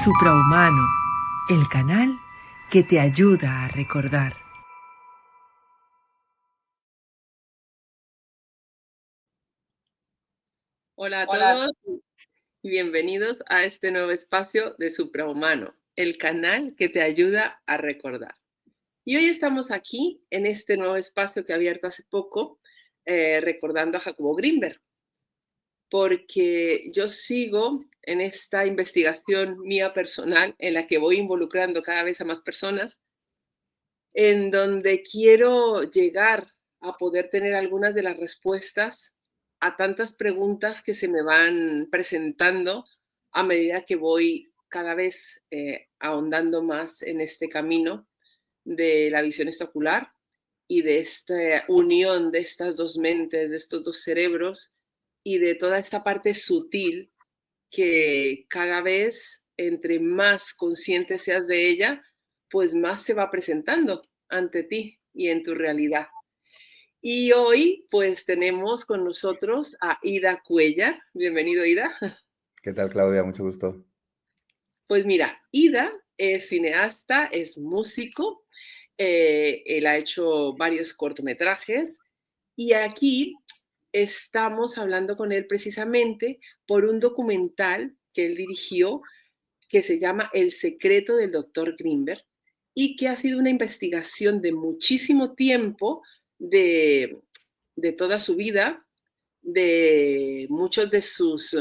Suprahumano, el canal que te ayuda a recordar. Hola a Hola, todos y bienvenidos a este nuevo espacio de Suprahumano, el canal que te ayuda a recordar. Y hoy estamos aquí en este nuevo espacio que he abierto hace poco, recordando a Jacobo Grinberg, porque yo sigo en esta investigación mía personal en la que voy involucrando cada vez a más personas, en donde quiero llegar a poder tener algunas de las respuestas a tantas preguntas que se me van presentando a medida que voy cada vez ahondando más en este camino de la visión extraocular y de esta unión de estas dos mentes, de estos dos cerebros y de toda esta parte sutil que cada vez entre más consciente seas de ella, pues más se va presentando ante ti y en tu realidad. Y hoy pues tenemos con nosotros a Ida Cuellar. Bienvenido, Ida. ¿qué tal, Claudia? Mucho gusto. Pues mira, Ida es cineasta, es músico, él ha hecho varios cortometrajes y aquí estamos hablando con él precisamente por un documental que él dirigió que se llama El secreto del doctor Grinberg y que ha sido una investigación de muchísimo tiempo de toda su vida, de muchos de sus,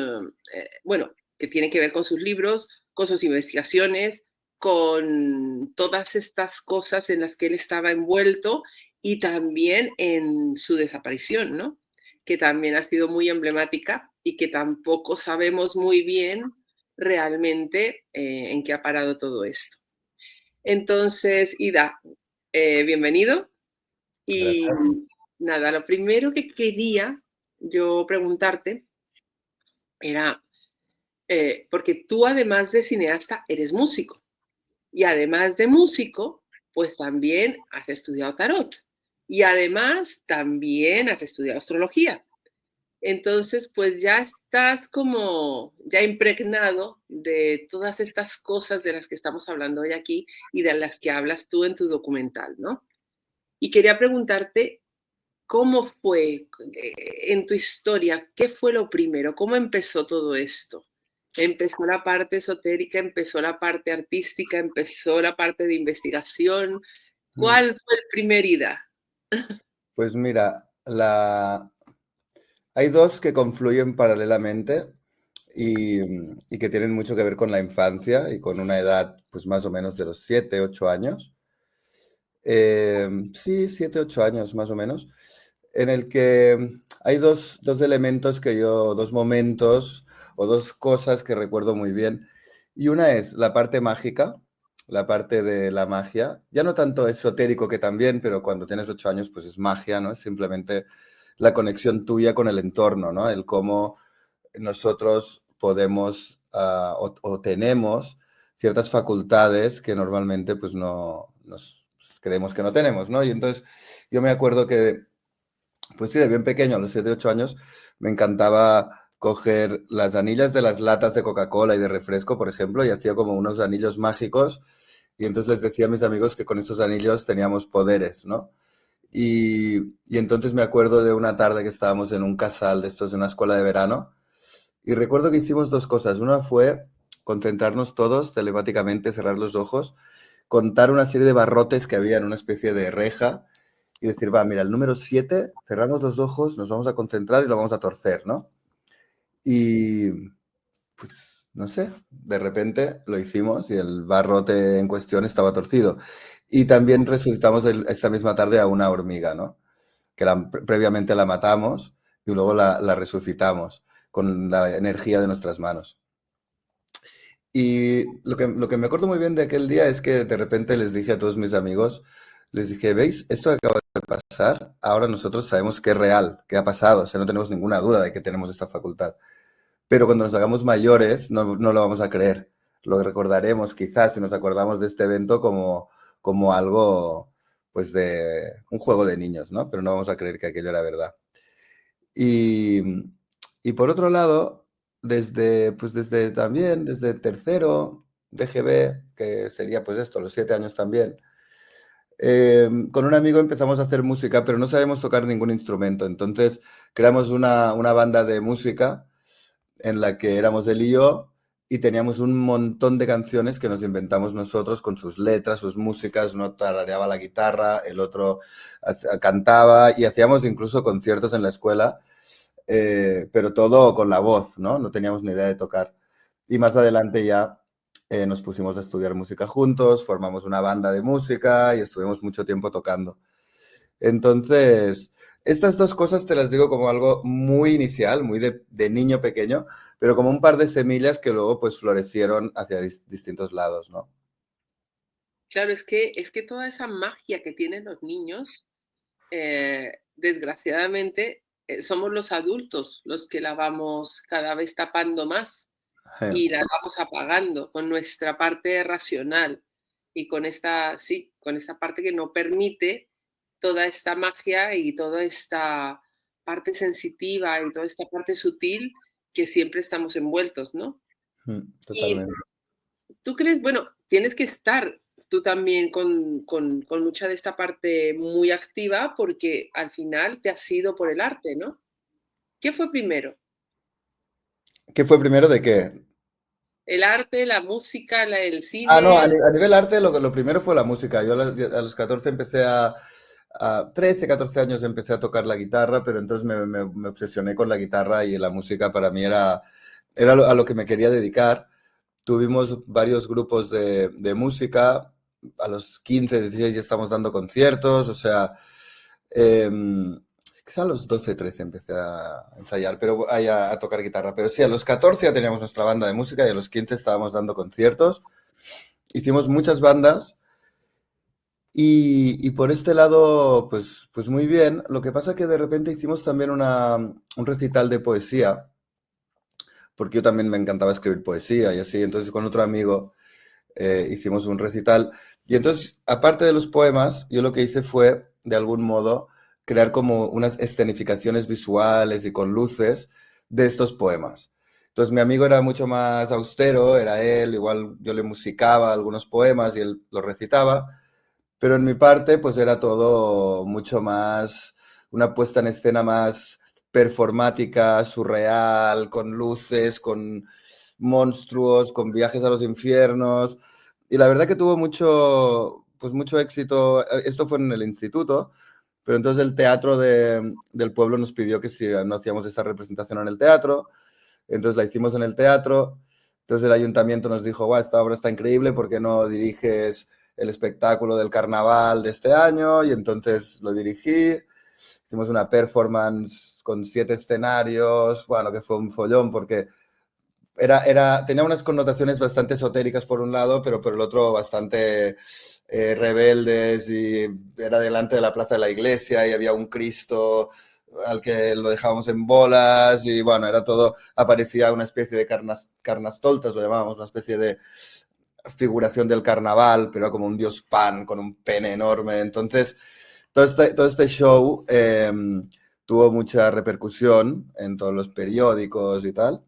bueno, que tienen que ver con sus libros, con sus investigaciones, con todas estas cosas en las que él estaba envuelto y también en su desaparición, ¿no? Que también ha sido muy emblemática y que tampoco sabemos muy bien realmente en qué ha parado todo esto. Entonces, Ida, bienvenido. Gracias. Y nada, lo primero que quería yo preguntarte era, porque tú además de cineasta eres músico y además de músico, pues también has estudiado tarot y además también has estudiado astrología. Entonces, pues ya estás como ya impregnado de todas estas cosas de las que estamos hablando hoy aquí y de las que hablas tú en tu documental, ¿no? Y quería preguntarte, ¿cómo fue en tu historia? ¿Qué fue lo primero? ¿Cómo empezó todo esto? ¿Empezó la parte esotérica? ¿Empezó la parte artística? ¿Empezó la parte de investigación? Mm. ¿Cuál fue el primer ida? Pues mira, hay dos que confluyen paralelamente y que tienen mucho que ver con la infancia y con una edad pues más o menos de los 7, 8 años. Sí, 7, 8 años más o menos, en el que hay dos elementos dos momentos o dos cosas que recuerdo muy bien. Y una es la parte mágica, la parte de la magia, ya no tanto esotérico que también, pero cuando tienes 8 años pues es magia, ¿no? Es simplemente la conexión tuya con el entorno, ¿no? El cómo nosotros podemos o tenemos ciertas facultades que normalmente pues no nos creemos que no tenemos, ¿no? Y entonces yo me acuerdo que, pues sí, de bien pequeño, a los 7 8 años, me encantaba coger las anillas de las latas de Coca-Cola y de refresco, por ejemplo, y hacía como unos anillos mágicos y entonces les decía a mis amigos que con estos anillos teníamos poderes, ¿no? Y entonces me acuerdo de una tarde que estábamos en un casal de estos de una escuela de verano y recuerdo que hicimos dos cosas. Una fue concentrarnos todos telepáticamente, cerrar los ojos, contar una serie de barrotes que había en una especie de reja y decir, va, mira, el número 7 cerramos los ojos, nos vamos a concentrar y lo vamos a torcer, ¿no? Y pues, no sé, de repente lo hicimos y el barrote en cuestión estaba torcido. Y también resucitamos esta misma tarde a una hormiga, ¿no? Previamente la matamos y luego la resucitamos con la energía de nuestras manos. Y lo que me acuerdo muy bien de aquel día es que de repente les dije a todos mis amigos, les dije, ¿veis? Esto acaba de pasar, ahora nosotros sabemos que es real, que ha pasado, o sea, no tenemos ninguna duda de que tenemos esta facultad. Pero cuando nos hagamos mayores no lo vamos a creer. Lo recordaremos quizás si nos acordamos de este evento como algo, pues de un juego de niños, ¿no? Pero no vamos a creer que aquello era verdad. Y, y por otro lado, desde tercero, DGB, que sería pues esto, los 7 años también. Con un amigo empezamos a hacer música, pero no sabemos tocar ningún instrumento. Entonces creamos una banda de música en la que éramos él y yo y teníamos un montón de canciones que nos inventamos nosotros con sus letras, sus músicas. Uno tarareaba la guitarra, el otro cantaba y hacíamos incluso conciertos en la escuela, pero todo con la voz, ¿no? No teníamos ni idea de tocar. Y más adelante ya nos pusimos a estudiar música juntos, formamos una banda de música y estuvimos mucho tiempo tocando. Entonces, estas dos cosas te las digo como algo muy inicial, muy de niño pequeño, pero como un par de semillas que luego pues florecieron hacia distintos lados, ¿no? Claro, es que toda esa magia que tienen los niños, desgraciadamente, somos los adultos los que la vamos cada vez tapando más y la vamos apagando con nuestra parte racional y con esta, sí, con esta parte que no permite toda esta magia y toda esta parte sensitiva y toda esta parte sutil que siempre estamos envueltos, ¿no? Y Totalmente. tú crees, bueno, tienes que estar tú también con mucha de esta parte muy activa porque al final te has ido por el arte, ¿no? ¿Qué fue primero? ¿Qué fue primero de qué? ¿El arte, la música, el Ah, no, cine? a nivel arte lo primero fue la música. Yo a los 14 empecé a 13, 14 años empecé a tocar la guitarra, pero entonces me obsesioné con la guitarra y la música para mí era a lo que me quería dedicar. Tuvimos varios grupos de música. A los 15, 16 ya estamos dando conciertos. O sea, sí, quizá a los 12, 13 empecé a ensayar, pero a tocar guitarra. Pero sí, a los 14 ya teníamos nuestra banda de música y a los 15 estábamos dando conciertos. Hicimos muchas bandas y por este lado, pues muy bien. Lo que pasa que de repente hicimos también un recital de poesía, porque yo también me encantaba escribir poesía y así. Entonces con otro amigo hicimos un recital. Y entonces, aparte de los poemas, yo lo que hice fue, de algún modo, crear como unas escenificaciones visuales y con luces de estos poemas. Entonces, mi amigo era mucho más austero, era él, igual yo le musicaba algunos poemas y él los recitaba, pero en mi parte, pues era todo mucho más, una puesta en escena más performática, surreal, con luces, con monstruos, con viajes a los infiernos. Y la verdad que tuvo mucho, pues mucho éxito. Esto fue en el instituto, pero entonces el teatro del pueblo nos pidió que si no hacíamos esta representación en el teatro, entonces la hicimos en el teatro. Entonces el ayuntamiento nos dijo, guau, esta obra está increíble, ¿por qué no diriges el espectáculo del carnaval de este año? Y entonces lo dirigí. Hicimos una performance con 7 escenarios, bueno, que fue un follón porque tenía unas connotaciones bastante esotéricas por un lado, pero por el otro bastante rebeldes, y era delante de la plaza de la iglesia y había un Cristo al que lo dejábamos en bolas y bueno, era todo, aparecía una especie de carnastoltas, lo llamábamos, una especie de figuración del carnaval, pero como un dios pan con un pene enorme. Entonces, todo este show tuvo mucha repercusión en todos los periódicos y tal.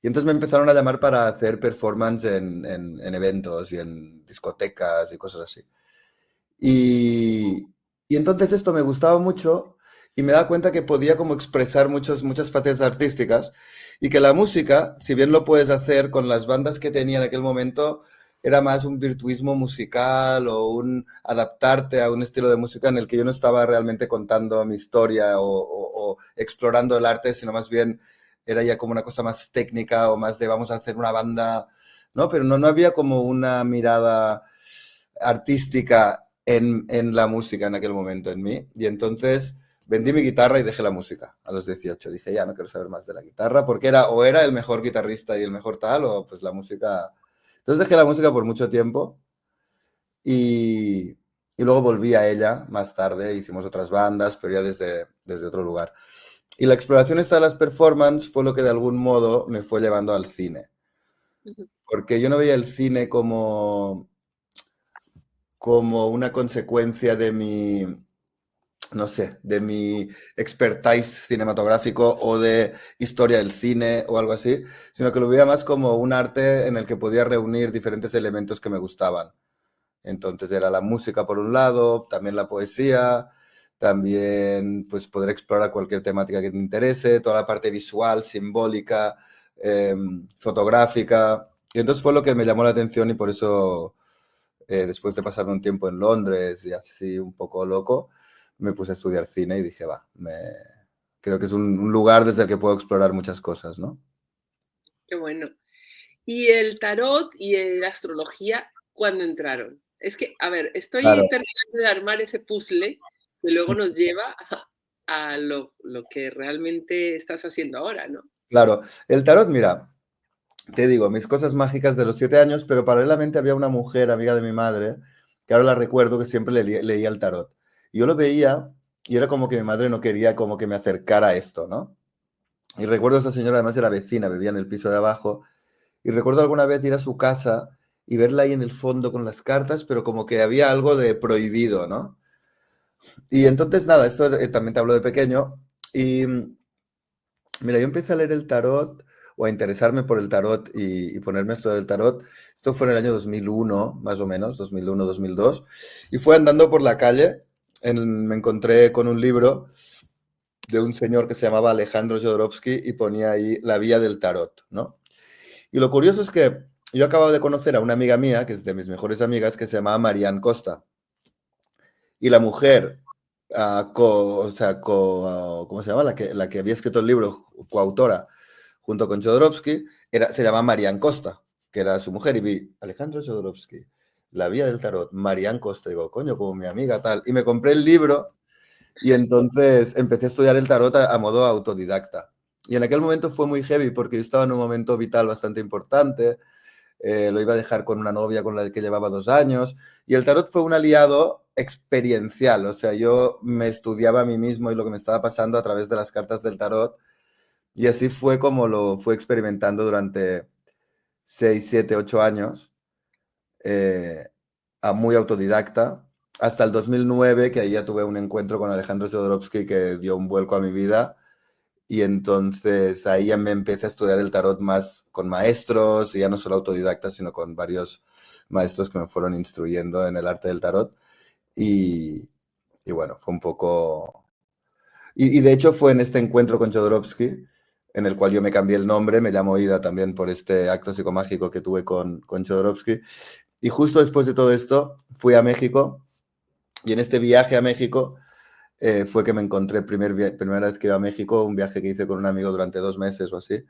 Y entonces me empezaron a llamar para hacer performance en eventos y en discotecas y cosas así. Y, y entonces esto me gustaba mucho y me daba cuenta que podía como expresar muchas facetas artísticas y que la música, si bien lo puedes hacer con las bandas que tenía en aquel momento, era más un virtuismo musical o un adaptarte a un estilo de música en el que yo no estaba realmente contando mi historia o explorando el arte, sino más bien era ya como una cosa más técnica o más de vamos a hacer una banda, ¿no? Pero no había como una mirada artística en la música en aquel momento en mí. Y entonces vendí mi guitarra y dejé la música a los 18. Dije, ya no quiero saber más de la guitarra, porque era el mejor guitarrista y el mejor tal, o pues la música. Entonces dejé la música por mucho tiempo y, y luego volví a ella más tarde, hicimos otras bandas, pero ya desde otro lugar. Y la exploración esta de las performances fue lo que de algún modo me fue llevando al cine. Ujú. Porque yo no veía el cine como una consecuencia no sé, de mi expertise cinematográfico o de historia del cine o algo así, sino que lo veía más como un arte en el que podía reunir diferentes elementos que me gustaban. Entonces era la música por un lado, también la poesía, también pues poder explorar cualquier temática que te interese, toda la parte visual, simbólica, fotográfica. Y entonces fue lo que me llamó la atención y por eso después de pasarme un tiempo en Londres y así un poco loco, me puse a estudiar cine y dije, creo que es un lugar desde el que puedo explorar muchas cosas, ¿no? Qué bueno. ¿Y el tarot y la astrología cuándo entraron? Es que, a ver, Claro. estoy terminando de armar ese puzzle que luego nos lleva a lo que realmente estás haciendo ahora, ¿no? Claro, el tarot, mira, te digo, mis cosas mágicas de los 7 años, pero paralelamente había una mujer, amiga de mi madre, que ahora la recuerdo, que siempre leía el tarot. Y yo lo veía y era como que mi madre no quería como que me acercara a esto, ¿no? Y recuerdo a esta señora, además era vecina, vivía en el piso de abajo, y recuerdo alguna vez ir a su casa y verla ahí en el fondo con las cartas, pero como que había algo de prohibido, ¿no? Y entonces, nada, esto también te hablo de pequeño, y mira, yo empecé a leer el tarot o a interesarme por el tarot y ponerme a estudiar el tarot. Esto fue en el año 2001, más o menos, 2001, 2002. Y fue andando por la calle, me encontré con un libro de un señor que se llamaba Alejandro Jodorowsky y ponía ahí La Vía del Tarot, ¿no? Y lo curioso es que yo acababa de conocer a una amiga mía, que es de mis mejores amigas, que se llamaba Marianne Costa. Y la mujer, o sea, ¿cómo se llama? La que había escrito el libro, coautora, junto con Jodorowsky, se llama Marianne Costa, que era su mujer, y vi Alejandro Jodorowsky, La Vía del Tarot, Marianne Costa, y digo, coño, como mi amiga, tal. Y me compré el libro y entonces empecé a estudiar el tarot a modo autodidacta. Y en aquel momento fue muy heavy porque yo estaba en un momento vital bastante importante, lo iba a dejar con una novia con la que llevaba 2 años, y el tarot fue un aliado experiencial, o sea, yo me estudiaba a mí mismo y lo que me estaba pasando a través de las cartas del tarot, y así fue como lo fue experimentando durante 6 7 8 años, eh, muy autodidacta, hasta el 2009, que ahí ya tuve un encuentro con Alejandro Jodorowsky que dio un vuelco a mi vida, y entonces ahí ya me empecé a estudiar el tarot más con maestros, y ya no solo autodidacta, sino con varios maestros que me fueron instruyendo en el arte del tarot. Y, y bueno, fue un poco... Y de hecho fue en este encuentro con Jodorowsky, en el cual yo me cambié el nombre, me llamo Ida también por este acto psicomágico que tuve con Jodorowsky. Y justo después de todo esto fui a México, y en este viaje a México fue que me encontré primera vez que iba a México, un viaje que hice con un amigo durante 2 meses o así,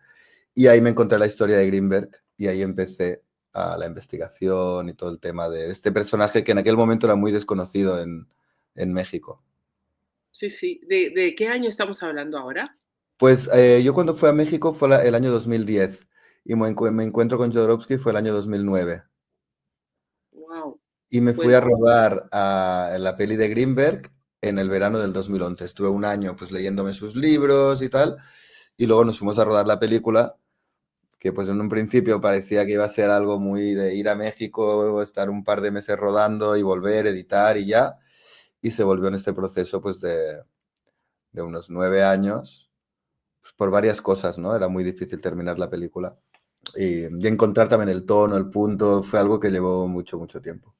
y ahí me encontré la historia de Greenberg y ahí empecé a la investigación y todo el tema de este personaje que en aquel momento era muy desconocido en México. Sí, sí. ¿De qué año estamos hablando ahora? Pues yo cuando fui a México fue el año 2010 y me encuentro con Jodorowsky fue el año 2009. Wow. Y me fui Pues a rodar la peli de Greenberg en el verano del 2011. Estuve un año pues leyéndome sus libros y tal, y luego nos fuimos a rodar la película, que pues en un principio parecía que iba a ser algo muy de ir a México, estar un par de meses rodando y volver, editar y ya, y se volvió en este proceso pues de unos 9 años, pues, por varias cosas, ¿no? Era muy difícil terminar la película. Y encontrar también el tono, el punto, fue algo que llevó mucho, mucho tiempo.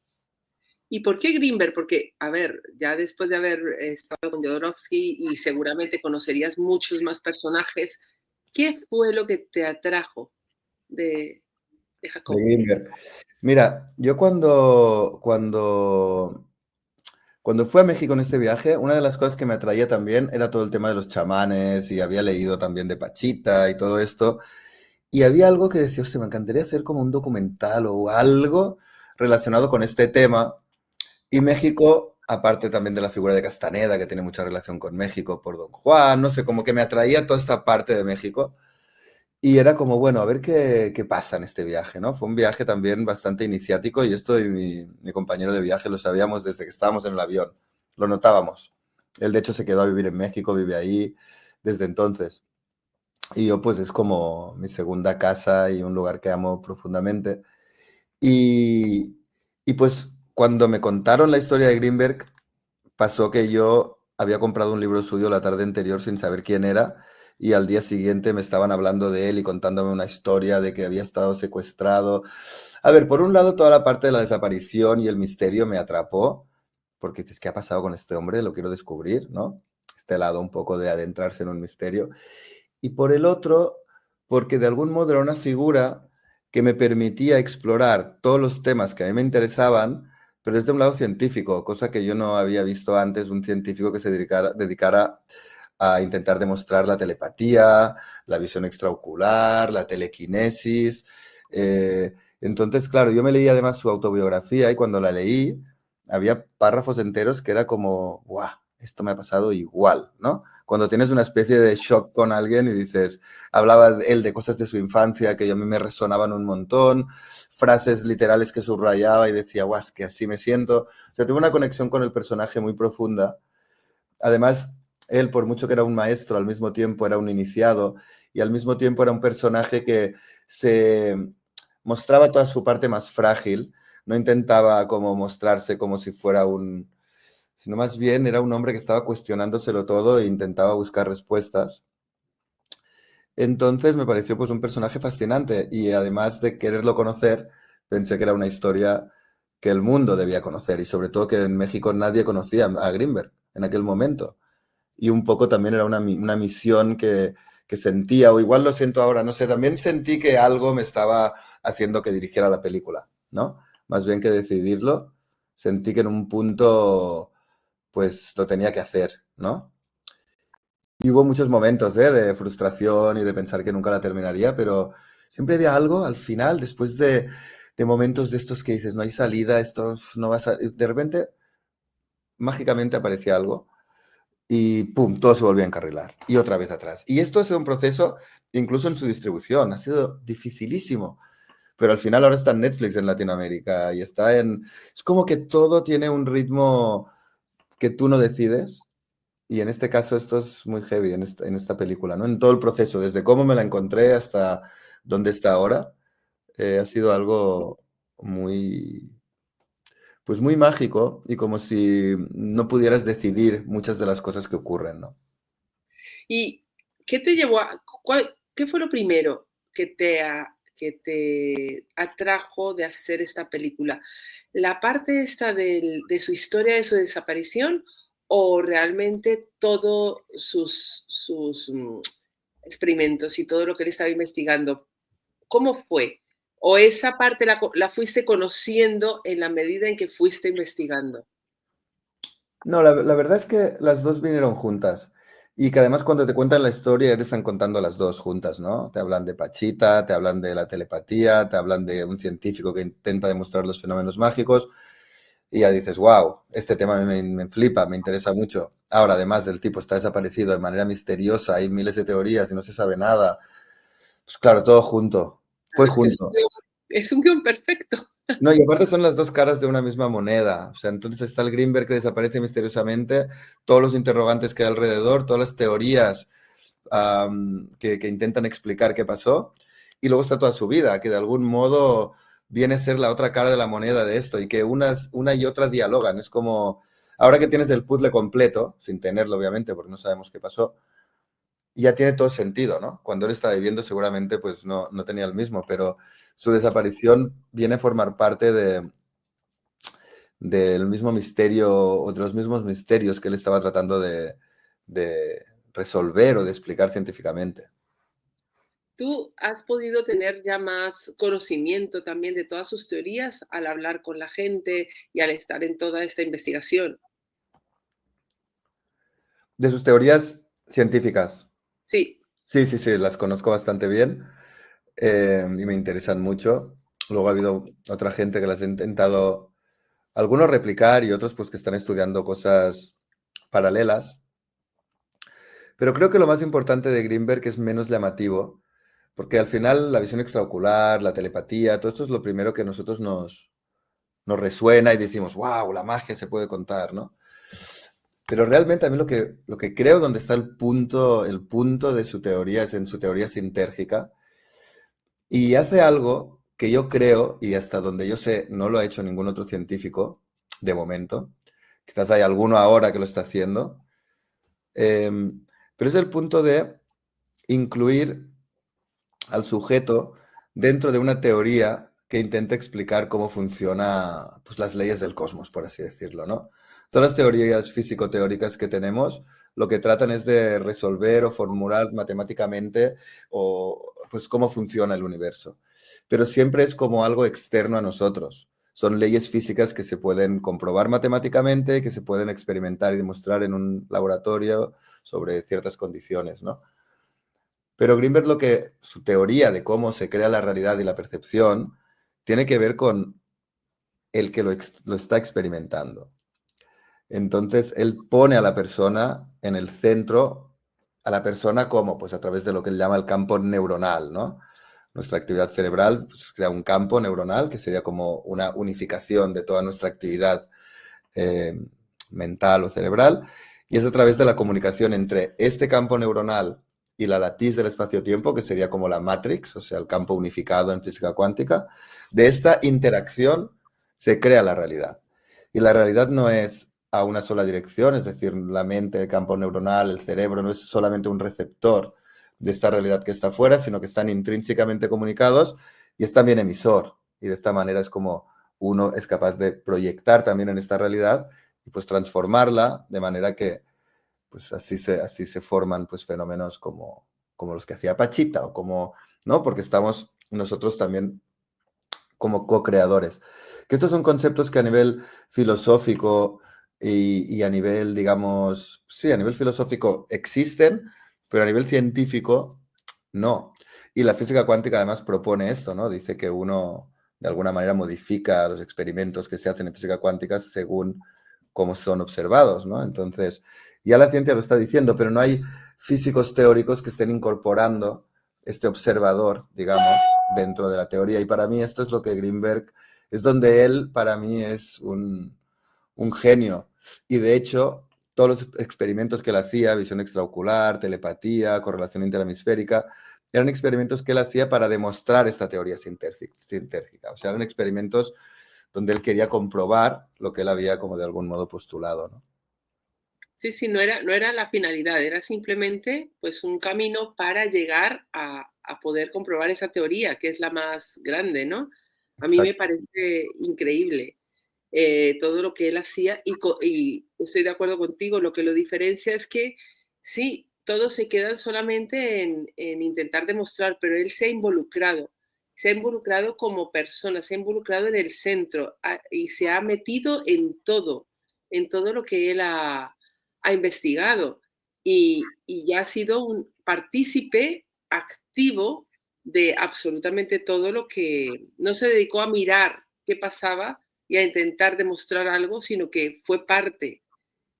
¿y por qué Greenberg? Porque, a ver, ya después de haber estado con Jodorowsky y seguramente conocerías muchos más personajes, ¿qué fue lo que te atrajo de, de De Jacobo? Greenberg. Mira, yo cuando fui a México en este viaje, una de las cosas que me atraía también era todo el tema de los chamanes, y había leído también de Pachita y todo esto. Y había algo que decía, hostia, me encantaría hacer como un documental o algo relacionado con este tema. Y México, aparte también de la figura de Castaneda, que tiene mucha relación con México por Don Juan, no sé, como que me atraía toda esta parte de México. Y era como, bueno, a ver qué pasa en este viaje, ¿no? Fue un viaje también bastante iniciático, y esto y mi compañero de viaje lo sabíamos desde que estábamos en el avión, lo notábamos. Él de hecho se quedó a vivir en México, vive ahí desde entonces. Y yo pues es como mi segunda casa y un lugar que amo profundamente. Y, y pues cuando me contaron la historia de Greenberg, pasó que yo había comprado un libro suyo la tarde anterior sin saber quién era y al día siguiente me estaban hablando de él y contándome una historia de que había estado secuestrado. A ver, por un lado, toda la parte de la desaparición y el misterio me atrapó, porque dices, ¿qué ha pasado con este hombre? Lo quiero descubrir, ¿no? Este lado un poco de adentrarse en un misterio. Y por el otro, porque de algún modo era una figura que me permitía explorar todos los temas que a mí me interesaban, pero desde un lado científico, cosa que yo no había visto antes, un científico que se dedicara a intentar demostrar la telepatía, la visión extraocular, la telequinesis. Entonces, claro, yo me leí además su autobiografía y cuando la leí había párrafos enteros que era como, ¡guau! Esto me ha pasado igual, ¿no? Cuando tienes una especie de shock con alguien y dices, hablaba él de cosas de su infancia que a mí me resonaban un montón, frases literales que subrayaba y decía, guau, es que así me siento. O sea, tuve una conexión con el personaje muy profunda. Además, él, por mucho que era un maestro, al mismo tiempo era un iniciado y al mismo tiempo era un personaje que se mostraba toda su parte más frágil, no intentaba como mostrarse como si fuera un, sino más bien era un hombre que estaba cuestionándoselo todo e intentaba buscar respuestas. Entonces me pareció pues un personaje fascinante y además de quererlo conocer, pensé que era una historia que el mundo debía conocer y sobre todo que en México nadie conocía a Greenberg en aquel momento. Y un poco también era una misión que sentía, o igual lo siento ahora, no sé, también sentí que algo me estaba haciendo que dirigiera la película, ¿no? Más bien que decidirlo, sentí que en un punto pues lo tenía que hacer, ¿no? Y hubo muchos momentos, ¿eh? De frustración y de pensar que nunca la terminaría, pero siempre había algo al final, después de momentos de estos que dices, no hay salida, esto no va a salir. De repente, mágicamente aparecía algo y ¡pum! Todo se volvió a encarrilar. Y otra vez atrás. Y esto ha sido un proceso, incluso en su distribución, ha sido dificilísimo. Pero al final ahora está en Netflix en Latinoamérica y está en... Es como que todo tiene un ritmo que tú no decides. Y en este caso esto es muy heavy en esta película, ¿no? En todo el proceso, desde cómo me la encontré hasta dónde está ahora, ha sido algo muy, pues muy mágico y como si no pudieras decidir muchas de las cosas que ocurren, ¿no? ¿Y qué te llevó qué fue lo primero que te atrajo de hacer esta película? ¿La parte esta de su historia, de su desaparición, o realmente todos sus experimentos y todo lo que él estaba investigando? ¿Cómo fue? ¿O esa parte la fuiste conociendo en la medida en que fuiste investigando? No, la verdad es que las dos vinieron juntas y que además cuando te cuentan la historia ya te están contando las dos juntas, ¿no? Te hablan de Pachita, te hablan de la telepatía, te hablan de un científico que intenta demostrar los fenómenos mágicos y ya dices, wow, este tema me flipa, me interesa mucho. Ahora, además, el tipo está desaparecido de manera misteriosa, hay miles de teorías y no se sabe nada. Pues claro, todo junto, fue Claro, es que junto. es un guión perfecto. No, y aparte son las dos caras de una misma moneda. O sea, entonces está el Greenberg que desaparece misteriosamente, todos los interrogantes que hay alrededor, todas las teorías que intentan explicar qué pasó, y luego está toda su vida, que de algún modo viene a ser la otra cara de la moneda de esto, y que una y otra dialogan. Es como, ahora que tienes el puzzle completo, sin tenerlo obviamente, porque no sabemos qué pasó, ya tiene todo sentido, ¿no? Cuando él estaba viviendo seguramente pues no tenía el mismo, pero su desaparición viene a formar parte del mismo misterio o de los mismos misterios que él estaba tratando de resolver o de explicar científicamente. ¿Tú has podido tener ya más conocimiento también de todas sus teorías al hablar con la gente y al estar en toda esta investigación? De sus teorías científicas, Sí, sí, sí, sí, las conozco bastante bien y me interesan mucho. Luego ha habido otra gente que las ha intentado, algunos replicar y otros pues que están estudiando cosas paralelas. Pero creo que lo más importante de Greenberg es menos llamativo, porque al final la visión extraocular, la telepatía, todo esto es lo primero que a nosotros nos resuena y decimos, wow, la magia se puede contar, ¿no? Pero realmente a mí lo que creo donde está el punto de su teoría es en su teoría sintérgica y hace algo que yo creo, y hasta donde yo sé, no lo ha hecho ningún otro científico de momento, quizás hay alguno ahora que lo está haciendo, Pero es el punto de incluir al sujeto dentro de una teoría que intenta explicar cómo funciona, pues, las leyes del cosmos, por así decirlo, ¿no? Todas las teorías físico-teóricas que tenemos lo que tratan es de resolver o formular matemáticamente o, pues, cómo funciona el universo. Pero siempre es como algo externo a nosotros. Son leyes físicas que se pueden comprobar matemáticamente, que se pueden experimentar y demostrar en un laboratorio sobre ciertas condiciones, ¿no? Pero Greenberg su teoría de cómo se crea la realidad y la percepción tiene que ver con el que lo está experimentando. Entonces, él pone a la persona en el centro, a la persona como, pues a través de lo que él llama el campo neuronal, ¿no? Nuestra actividad cerebral, pues, crea un campo neuronal que sería como una unificación de toda nuestra actividad eh, mental o cerebral, y es a través de la comunicación entre este campo neuronal y la latiz del espacio-tiempo, que sería como la matrix, o sea, el campo unificado en física cuántica. De esta interacción se crea la realidad. Y la realidad no es a una sola dirección, es decir, la mente, el campo neuronal, el cerebro, no es solamente un receptor de esta realidad que está afuera, sino que están intrínsecamente comunicados y es también emisor. Y de esta manera es como uno es capaz de proyectar también en esta realidad y pues transformarla de manera que pues así se forman pues fenómenos como los que hacía Pachita o como, ¿no? Porque estamos nosotros también como co-creadores. Que estos son conceptos que a nivel filosófico y a nivel, digamos, sí, a nivel filosófico existen, pero a nivel científico no. Y la física cuántica además propone esto, ¿no? Dice que uno de alguna manera modifica los experimentos que se hacen en física cuántica según cómo son observados, ¿no? Entonces, ya la ciencia lo está diciendo, pero no hay físicos teóricos que estén incorporando este observador, digamos, dentro de la teoría. Y para mí esto es lo que Greenberg, es donde él para mí es un genio. Y de hecho, todos los experimentos que él hacía, visión extraocular, telepatía, correlación interhemisférica, eran experimentos que él hacía para demostrar esta teoría sintérgica. O sea, eran experimentos donde él quería comprobar lo que él había como de algún modo postulado, ¿no? Sí, sí, no era la finalidad, era simplemente pues un camino para llegar a poder comprobar esa teoría, que es la más grande, ¿no? A mí me Exacto. parece increíble todo lo que él hacía y estoy de acuerdo contigo, lo que lo diferencia es que sí, todos se quedan solamente en intentar demostrar, pero él se ha involucrado como persona, se ha involucrado en el centro y se ha metido en todo lo que él ha investigado y ya ha sido un partícipe activo de absolutamente todo lo que no se dedicó a mirar qué pasaba y a intentar demostrar algo, sino que fue parte.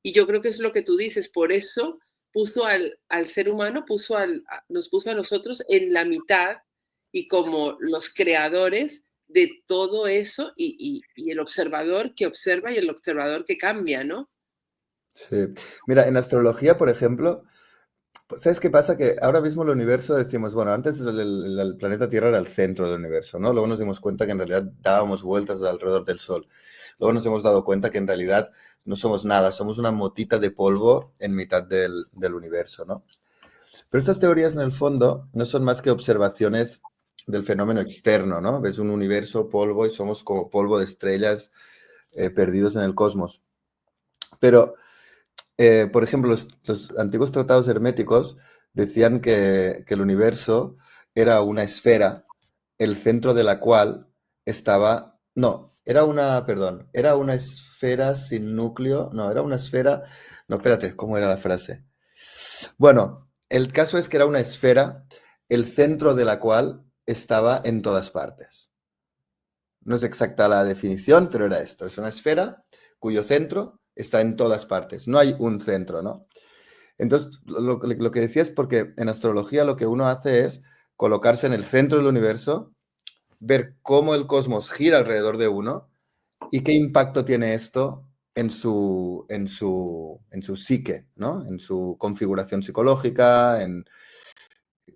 Y yo creo que es lo que tú dices, por eso puso al ser humano, nos puso a nosotros en la mitad y como los creadores de todo eso y el observador que observa y el observador que cambia, ¿no? Sí. Mira, en astrología, por ejemplo, pues, ¿sabes qué pasa? Que ahora mismo el universo decimos, bueno, antes el planeta Tierra era el centro del universo, ¿no? Luego nos dimos cuenta que en realidad dábamos vueltas alrededor del Sol. Luego nos hemos dado cuenta que en realidad no somos nada, somos una motita de polvo en mitad del universo, ¿no? Pero estas teorías en el fondo no son más que observaciones del fenómeno externo, ¿no? Ves un universo, polvo, y somos como polvo de estrellas perdidos en el cosmos. Pero por ejemplo, los antiguos tratados herméticos decían que el universo era una esfera, el centro de la cual estaba, no, era una esfera sin núcleo, no, era una esfera, no, espérate, ¿cómo era la frase? Bueno, el caso es que era una esfera, el centro de la cual estaba en todas partes. No es exacta la definición, pero era esto. Es una esfera cuyo centro está en todas partes. No hay un centro, ¿no? Entonces, lo que decía es porque en astrología lo que uno hace es colocarse en el centro del universo, ver cómo el cosmos gira alrededor de uno y qué impacto tiene esto en su psique, ¿no? En su configuración psicológica,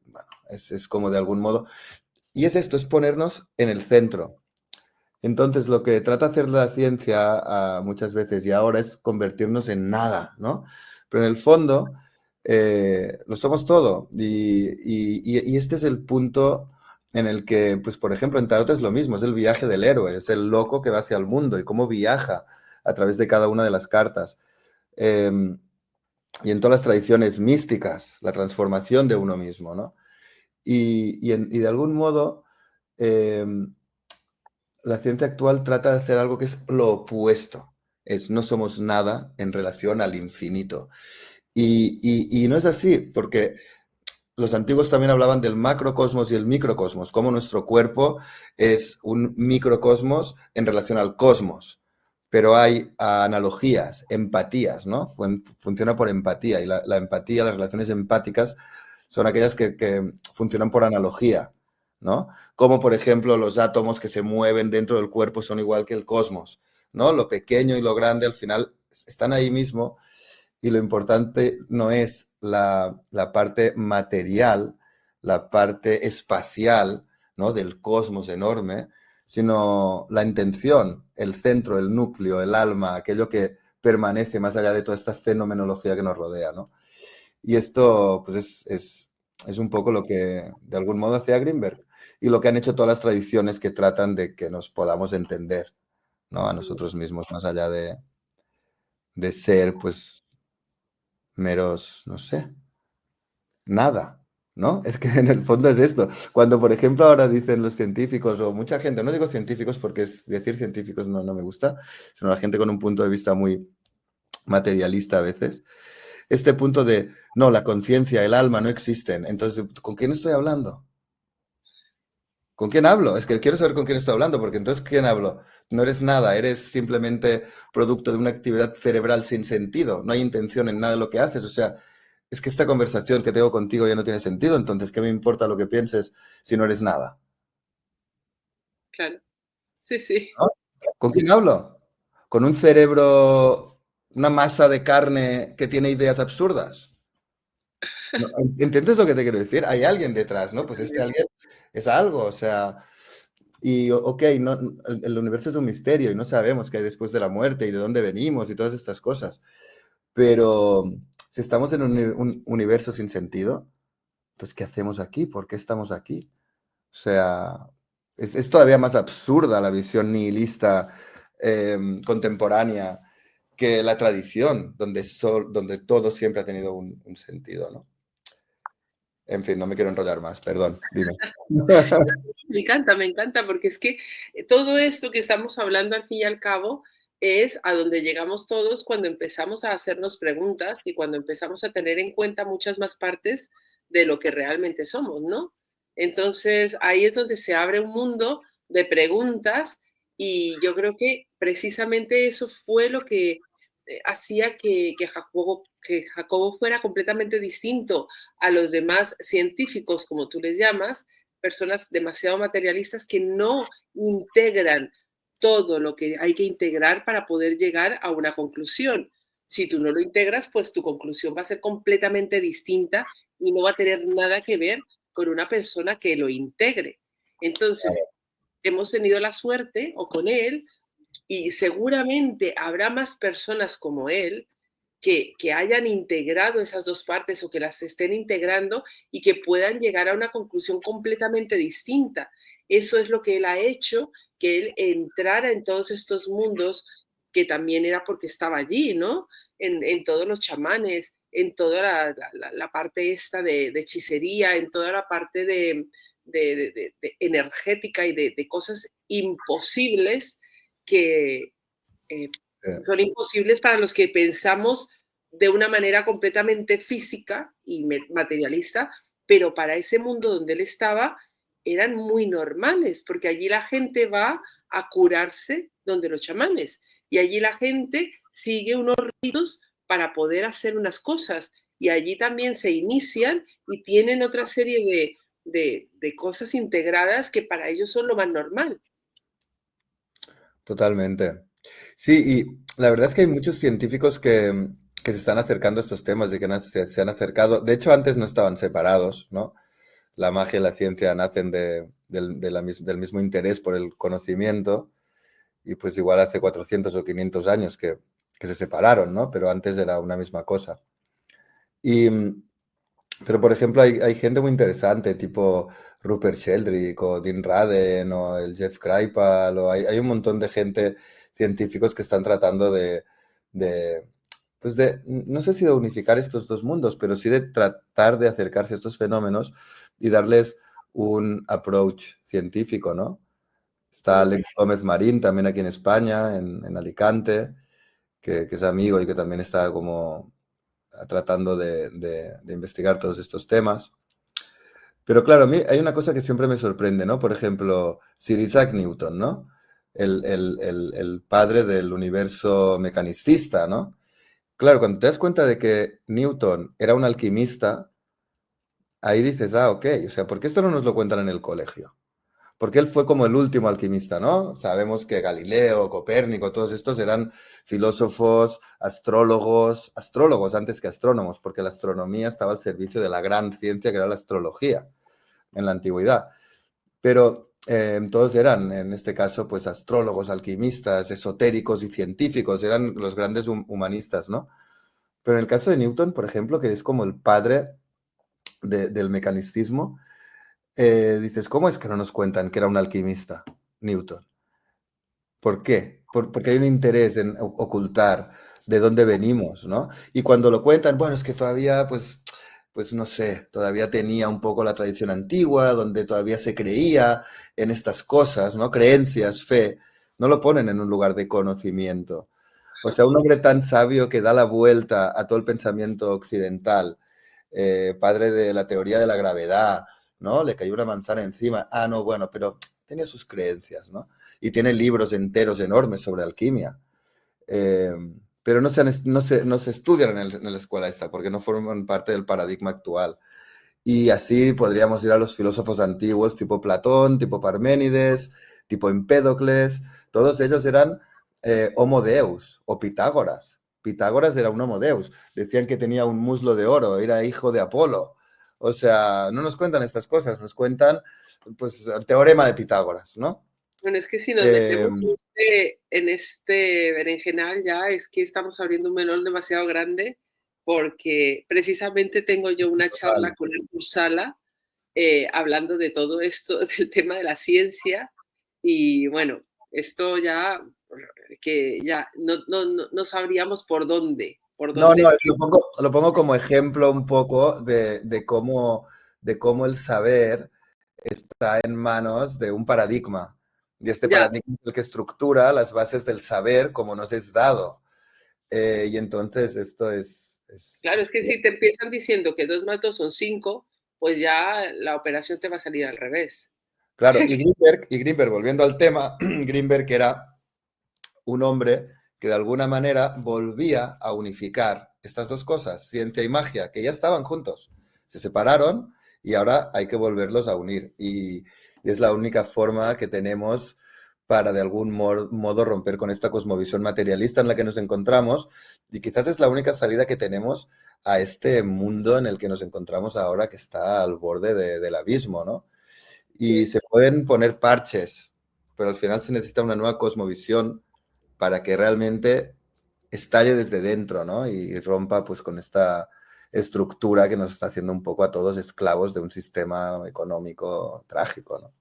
bueno, es como de algún modo. Y es esto, es ponernos en el centro. Entonces, lo que trata de hacer la ciencia muchas veces y ahora es convertirnos en nada, ¿no? Pero en el fondo, lo somos todo. Y este es el punto en el que, pues por ejemplo, en Tarot es lo mismo, es el viaje del héroe, es el loco que va hacia el mundo y cómo viaja a través de cada una de las cartas. Eh, y en todas las tradiciones místicas, la transformación de uno mismo, ¿no? Y de algún modo, eh, la ciencia actual trata de hacer algo que es lo opuesto. Es no somos nada en relación al infinito. Y no es así, porque los antiguos también hablaban del macrocosmos y el microcosmos, como nuestro cuerpo es un microcosmos en relación al cosmos. Pero hay analogías, empatías, ¿no? Funciona por empatía. Y la empatía, las relaciones empáticas, son aquellas que funcionan por analogía, ¿no? Como por ejemplo los átomos que se mueven dentro del cuerpo son igual que el cosmos, ¿no? Lo pequeño y lo grande al final están ahí mismo y lo importante no es la parte material, la parte espacial, ¿no? Del cosmos enorme, sino la intención, el centro, el núcleo, el alma, aquello que permanece más allá de toda esta fenomenología que nos rodea, ¿no? Y esto, pues, es un poco lo que de algún modo hacía Greenberg y lo que han hecho todas las tradiciones que tratan de que nos podamos entender, ¿no? A nosotros mismos, más allá de ser, pues, meros, no sé, nada, ¿no? Es que en el fondo es esto. Cuando, por ejemplo, ahora dicen los científicos o mucha gente, no digo científicos porque decir científicos no me gusta, sino la gente con un punto de vista muy materialista a veces, este punto de, no, la conciencia, el alma no existen. Entonces, ¿con quién estoy hablando? ¿Con quién hablo? Es que quiero saber con quién estoy hablando, porque entonces, ¿quién hablo? No eres nada, eres simplemente producto de una actividad cerebral sin sentido. No hay intención en nada de lo que haces. O sea, es que esta conversación que tengo contigo ya no tiene sentido, entonces, ¿qué me importa lo que pienses si no eres nada? Claro, sí, sí. ¿No? ¿Con quién hablo? ¿Con un cerebro, una masa de carne que tiene ideas absurdas? No, ¿entiendes lo que te quiero decir? Hay alguien detrás, ¿no? Pues este alguien es algo, o sea, y ok, no, el universo es un misterio y no sabemos qué hay después de la muerte y de dónde venimos y todas estas cosas, pero si estamos en un universo sin sentido, entonces, ¿qué hacemos aquí? ¿Por qué estamos aquí? O sea, es todavía más absurda la visión nihilista contemporánea que la tradición, donde todo siempre ha tenido un sentido, ¿no? En fin, no me quiero enrollar más, perdón, dime. Me encanta, porque es que todo esto que estamos hablando al fin y al cabo es a donde llegamos todos cuando empezamos a hacernos preguntas y cuando empezamos a tener en cuenta muchas más partes de lo que realmente somos, ¿no? Entonces ahí es donde se abre un mundo de preguntas y yo creo que precisamente eso fue lo que hacía que Jacobo fuera completamente distinto a los demás científicos, como tú les llamas, personas demasiado materialistas que no integran todo lo que hay que integrar para poder llegar a una conclusión. Si tú no lo integras, pues tu conclusión va a ser completamente distinta y no va a tener nada que ver con una persona que lo integre. Entonces, hemos tenido la suerte, o con él, y seguramente habrá más personas como él que hayan integrado esas dos partes o que las estén integrando y que puedan llegar a una conclusión completamente distinta. Eso es lo que él ha hecho, que él entrara en todos estos mundos, que también era porque estaba allí, ¿no? En todos los chamanes, en toda la parte esta de hechicería, en toda la parte de energética y de cosas imposibles que son imposibles para los que pensamos de una manera completamente física y materialista, pero para ese mundo donde él estaba eran muy normales, porque allí la gente va a curarse donde los chamanes y allí la gente sigue unos ritos para poder hacer unas cosas y allí también se inician y tienen otra serie de cosas integradas que para ellos son lo más normal. Totalmente. Sí, y la verdad es que hay muchos científicos que se están acercando a estos temas y que se han acercado. De hecho, antes no estaban separados, ¿no? La magia y la ciencia nacen del mismo interés por el conocimiento y pues igual hace 400 o 500 años que se separaron, ¿no? Pero antes era una misma cosa. Y, pero, por ejemplo, hay gente muy interesante, tipo Rupert Sheldrake o Dean Radin o el Jeff Kripal, o hay un montón de gente, científicos que están tratando de, pues no sé si de unificar estos dos mundos, pero sí de tratar de acercarse a estos fenómenos y darles un approach científico, ¿no? Está Mm. Alex Gómez Marín también aquí en España, en Alicante, que es amigo y que también está como tratando de investigar todos estos temas. Pero claro, a mí hay una cosa que siempre me sorprende, ¿no? Por ejemplo, Sir Isaac Newton, ¿no? El padre del universo mecanicista, ¿no? Claro, cuando te das cuenta de que Newton era un alquimista, ahí dices, ah, ok, o sea, ¿por qué esto no nos lo cuentan en el colegio? Porque él fue como el último alquimista, ¿no? Sabemos que Galileo, Copérnico, todos estos eran filósofos, astrólogos antes que astrónomos, porque la astronomía estaba al servicio de la gran ciencia que era la astrología en la antigüedad. Pero todos eran, en este caso, pues astrólogos, alquimistas, esotéricos y científicos, eran los grandes humanistas, ¿no? Pero en el caso de Newton, por ejemplo, que es como el padre del mecanicismo, dices, ¿cómo es que no nos cuentan que era un alquimista, Newton? ¿Por qué? Porque hay un interés en ocultar de dónde venimos, ¿no? Y cuando lo cuentan, bueno, es que todavía, pues no sé, todavía tenía un poco la tradición antigua, donde todavía se creía en estas cosas, ¿no? Creencias, fe, no lo ponen en un lugar de conocimiento. O sea, un hombre tan sabio que da la vuelta a todo el pensamiento occidental, padre de la teoría de la gravedad, ¿no? Le cayó una manzana encima. Ah, no, bueno, pero tenía sus creencias, ¿no? Y tiene libros enteros enormes sobre alquimia. Eh, pero no se estudian en la escuela esta, porque no forman parte del paradigma actual. Y así podríamos ir a los filósofos antiguos, tipo Platón, tipo Parménides, tipo Empédocles. Todos ellos eran Homo Deus o Pitágoras. Pitágoras era un Homo Deus. Decían que tenía un muslo de oro, era hijo de Apolo. O sea, no nos cuentan estas cosas, nos cuentan pues el teorema de Pitágoras, ¿no? Bueno, es que si nos Eh, metemos en este berenjenal ya es que estamos abriendo un melón demasiado grande, porque precisamente tengo yo una charla total. con el Cursala, hablando de todo esto, del tema de la ciencia, y bueno, esto ya, que ya no sabríamos por No, dónde no, es que... lo pongo como ejemplo un poco de cómo el saber está en manos de un paradigma. Y este Ya, paradigma es el que estructura las bases del saber como nos es dado. Y entonces esto claro, es que si te empiezan diciendo que 2 más 2 son 5, pues ya la operación te va a salir al revés. claro. Y Greenberg, volviendo al tema, Greenberg era un hombre que de alguna manera volvía a unificar estas dos cosas, ciencia y magia, que ya estaban juntos. Se separaron y ahora hay que volverlos a unir. Y es la única forma que tenemos para de algún modo romper con esta cosmovisión materialista en la que nos encontramos. Y quizás es la única salida que tenemos a este mundo en el que nos encontramos ahora, que está al borde del abismo, ¿no? Y Sí. se pueden poner parches, pero al final se necesita una nueva cosmovisión para que realmente estalle desde dentro, ¿no? Y rompa pues con esta estructura que nos está haciendo un poco a todos esclavos de un sistema económico trágico, ¿no?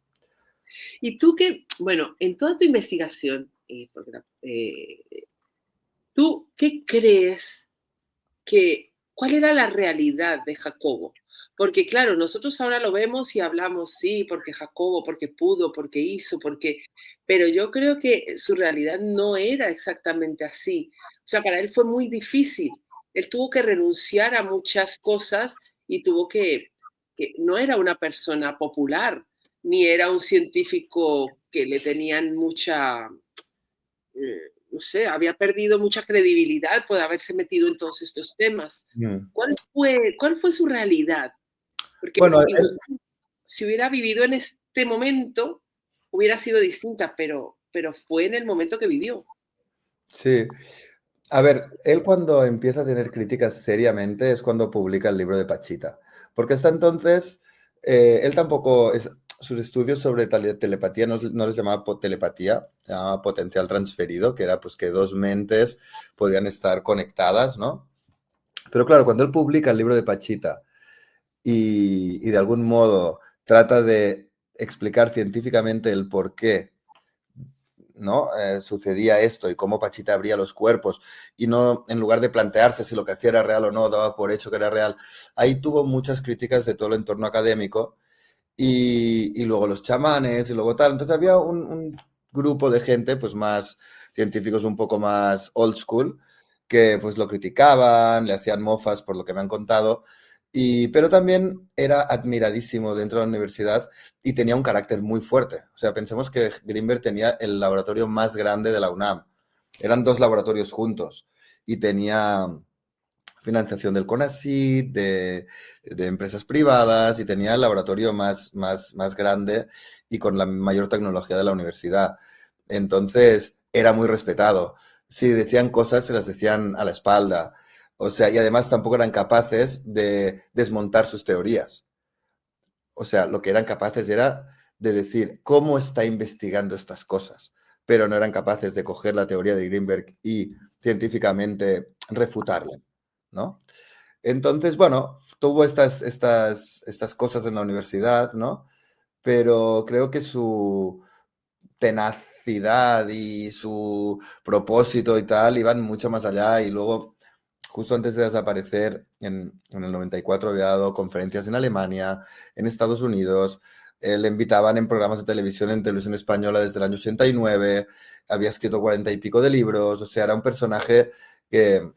Y tú que, bueno, en toda tu investigación, ¿tú qué crees cuál era la realidad de Jacobo? Porque claro, nosotros ahora lo vemos y hablamos, sí, porque Jacobo, porque pudo, porque hizo, pero yo creo que su realidad no era exactamente así. O sea, para él fue muy difícil. Él tuvo que renunciar a muchas cosas y que no era una persona popular, ni era un científico que le tenían no sé, había perdido mucha credibilidad por haberse metido en todos estos temas. Mm. Cuál fue su realidad? Porque Bueno, igual, si hubiera vivido en este momento, hubiera sido distinta, pero fue en el momento que vivió. sí. A ver, él cuando empieza a tener críticas seriamente es cuando publica el libro de Pachita, porque hasta entonces él tampoco, sus estudios sobre telepatía no les llamaba telepatía, se llamaba potencial transferido, que era pues que dos mentes podían estar conectadas, ¿no? Pero claro, cuando él publica el libro de Pachita y de algún modo trata de explicar científicamente el por qué, ¿no? Sucedía esto y cómo Pachita abría los cuerpos y no, en lugar de plantearse si lo que hacía era real o no, daba por hecho que era real, ahí tuvo muchas críticas de todo el entorno académico y luego los chamanes y luego tal. Entonces había un grupo de gente, pues más científicos un poco más old school, que pues lo criticaban, le hacían mofas por lo que me han contado, pero también era admiradísimo dentro de la universidad y tenía un carácter muy fuerte. O sea, pensemos que Greenberg tenía el laboratorio más grande de la UNAM. Eran dos laboratorios juntos y tenía financiación del CONACYT, de empresas privadas y tenía el laboratorio más grande y con la mayor tecnología de la universidad. Entonces, era muy respetado. Si decían cosas, se las decían a la espalda. O sea, y además tampoco eran capaces de desmontar sus teorías. O sea, lo que eran capaces era de decir cómo está investigando estas cosas, pero no eran capaces de coger la teoría de Greenberg y científicamente refutarla, ¿no? Entonces, bueno, tuvo estas cosas en la universidad, ¿no? Pero creo que su tenacidad y su propósito y tal iban mucho más allá y luego, justo antes de desaparecer, en el 94 había dado conferencias en Alemania, en Estados Unidos, le invitaban en programas de televisión española desde el año 89, había escrito 40 y pico de libros, o sea, era un personaje que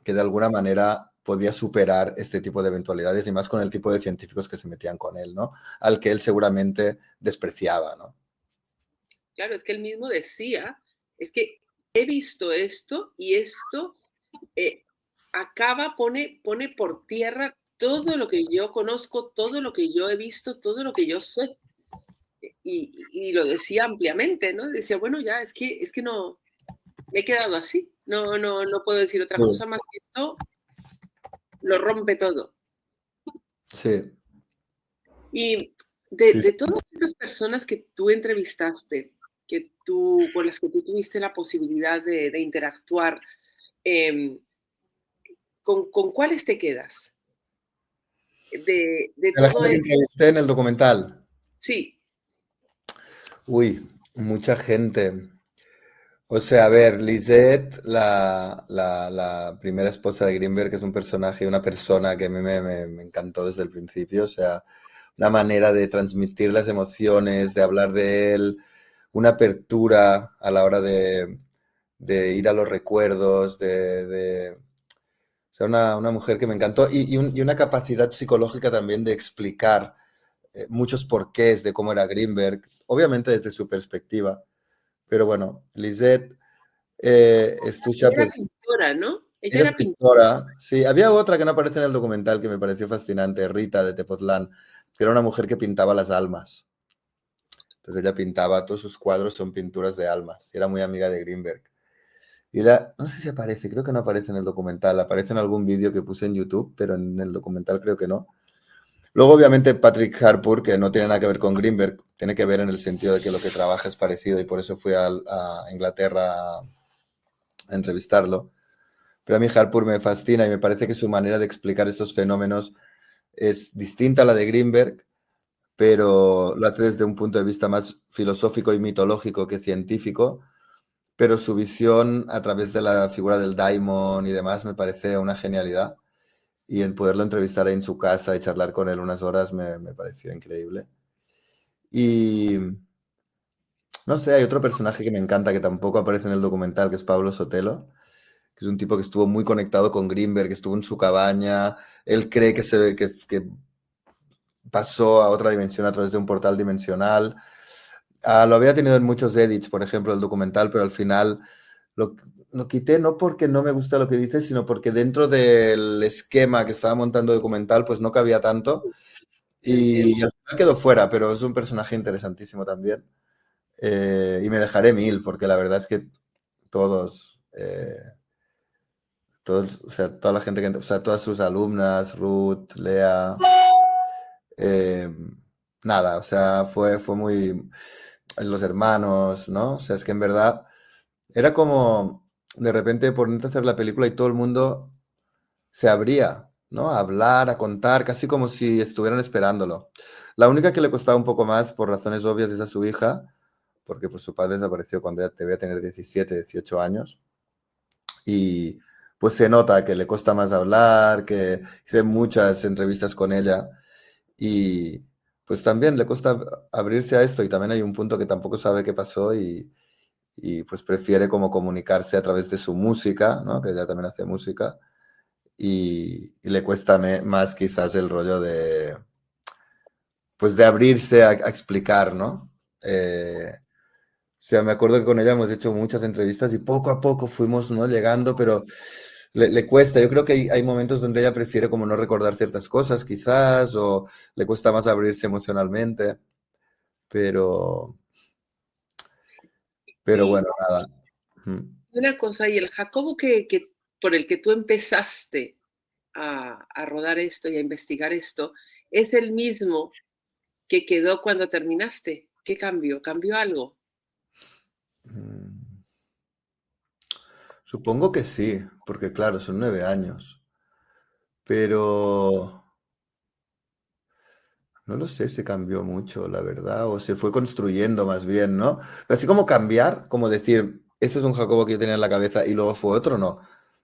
que de alguna manera podía superar este tipo de eventualidades y más con el tipo de científicos que se metían con él, ¿no? Al que él seguramente despreciaba, ¿no? Claro, es que él mismo decía, es que he visto esto y esto eh, pone por tierra todo lo que yo conozco, todo lo que yo he visto, todo lo que yo sé. Y lo decía ampliamente, ¿no? Decía, bueno, ya, es que no, me he quedado así. No puedo decir otra Sí, cosa más que esto, lo rompe todo. sí, Y sí. de todas estas personas que tú entrevistaste, con las que tú tuviste la posibilidad de interactuar, em, con cuáles te quedas? De De la todo gente que esto. entrevisté en el documental. Sí, Uy, mucha gente. O sea, a ver, Lisette, la primera esposa de Greenberg, que es un personaje, una persona que a mí me encantó desde el principio. O sea, una manera de transmitir las emociones, de hablar de él, una apertura a la hora de ir a los recuerdos, o sea, una mujer que me encantó y una capacidad psicológica también de explicar muchos porqués de cómo era Greenberg, obviamente desde su perspectiva. Pero bueno, Lisette Estucha, ella era pues pintora, ¿no? Ella era era pintora. escritora. Sí, había otra que no aparece en el documental que me pareció fascinante, Rita de Tepotlán, que era una mujer que pintaba las almas. Entonces ella pintaba, todos sus cuadros son pinturas de almas. Y era muy amiga de Greenberg. No sé si aparece, creo que no aparece en el documental, aparece en algún vídeo que puse en YouTube, pero en el documental creo que no. Luego, obviamente, Patrick Harpur, que no tiene nada que ver con Greenberg, tiene que ver en el sentido de que lo que trabaja es parecido y por eso fui a Inglaterra a entrevistarlo. Pero a mí Harpur me fascina y me parece que su manera de explicar estos fenómenos es distinta a la de Greenberg, pero lo hace desde un punto de vista más filosófico y mitológico que científico, pero su visión a través de la figura del daimon y demás me parece una genialidad. Y en poderlo entrevistar ahí en su casa y charlar con él unas horas me pareció increíble. Y no sé, hay otro personaje que me encanta que tampoco aparece en el documental, que es Pablo Sotelo, que es un tipo que estuvo muy conectado con Greenberg, que estuvo en su cabaña, él cree que pasó a otra dimensión a través de un portal dimensional. Lo había tenido en muchos edits, por ejemplo, el documental, pero al final lo, lo quité no porque no me gusta lo que dice, sino porque dentro del esquema que estaba montando el documental, pues no cabía tanto Te entiendo. y al final quedó fuera, pero es un personaje interesantísimo también. Y me dejaré mil, porque la verdad es que todos, o sea, toda la gente o sea, todas sus alumnas, Ruth, Lea, eh, nada, o sea, fue muy, los hermanos, ¿no? O sea, es que en verdad era como, de repente, ponerte a hacer la película y todo el mundo se abría, ¿no? A hablar, a contar, casi como si estuvieran esperándolo. La única que le costaba un poco más, por razones obvias, es a su hija, porque pues su padre desapareció cuando ella debía tener 17, 18 años. Y pues se nota que le cuesta más hablar, que hice muchas entrevistas con ella y pues también le cuesta abrirse a esto y también hay un punto que tampoco sabe qué pasó y pues prefiere como comunicarse a través de su música, ¿no? Que ella también hace música y le cuesta más quizás el rollo de pues de abrirse a explicar, ¿no? O sea, me acuerdo que con ella hemos hecho muchas entrevistas y poco a poco fuimos, ¿no? Llegando, pero le cuesta. Yo creo que hay momentos donde ella prefiere como no recordar ciertas cosas, quizás, o le cuesta más abrirse emocionalmente, pero, pero Y bueno, nada. Ujú. una cosa, y el Jacobo por el que tú empezaste a rodar esto y a investigar esto, ¿es el mismo que quedó cuando terminaste? ¿Qué cambió? ¿Cambió algo? Mm, Supongo que sí, porque claro, son 9 años, pero no lo sé si cambió mucho, la verdad, o se fue construyendo más bien, ¿no? Pero así como cambiar, como decir, esto es un Jacobo que yo tenía en la cabeza y luego fue otro, no.